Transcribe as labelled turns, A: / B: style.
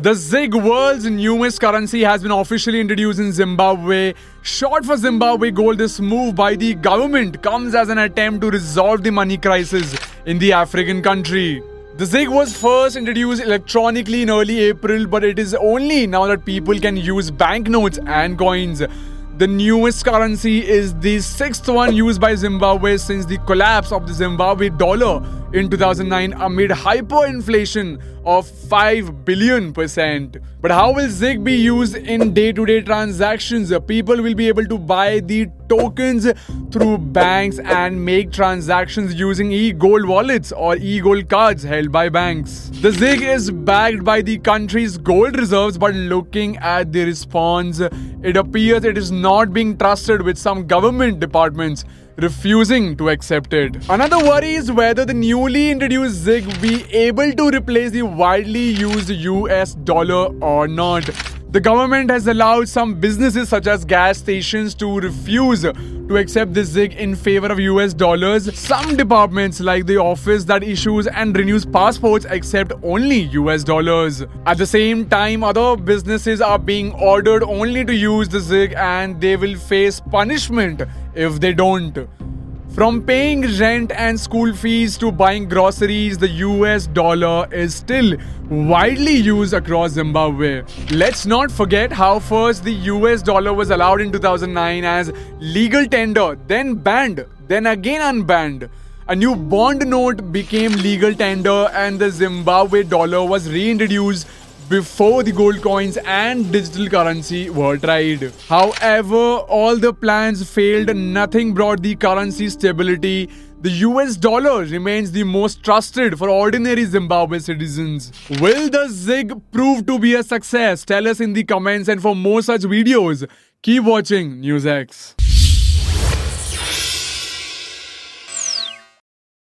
A: The ZiG, world's newest currency, has been officially introduced in Zimbabwe. Short for Zimbabwe Gold, this move by the government comes as an attempt to resolve the money crisis in the African country. The ZiG was first introduced electronically in early April, but it is only now that people can use banknotes and coins. The newest currency is the sixth one used by Zimbabwe since the collapse of the Zimbabwe dollar in 2009 amid hyperinflation of 5 billion%. But how will ZiG be used in day-to-day transactions? People will be able to buy the tokens through banks and make transactions using e-gold wallets or e-gold cards held by banks. The ZiG is backed by the country's gold reserves, but looking at the response, it appears it is not being trusted, with some government departments refusing to accept it. Another worry is whether the newly introduced ZiG will be able to replace the widely used US dollar or not. The government has allowed some businesses such as gas stations to refuse to accept the ZiG in favor of US dollars. Some departments like the office that issues and renews passports accept only US dollars. At the same time, other businesses are being ordered only to use the ZiG and they will face punishment if they don't. From paying rent and school fees to buying groceries, the US dollar is still widely used across Zimbabwe. Let's not forget how first the US dollar was allowed in 2009 as legal tender, then banned, then again unbanned. A new bond note became legal tender and the Zimbabwe dollar was reintroduced before the gold coins and digital currency were tried. However, all the plans failed. Nothing brought the currency stability. The US dollar remains the most trusted for ordinary Zimbabwe citizens. Will the ZiG prove to be a success? Tell us in the comments, and for more such videos, keep watching NewsX.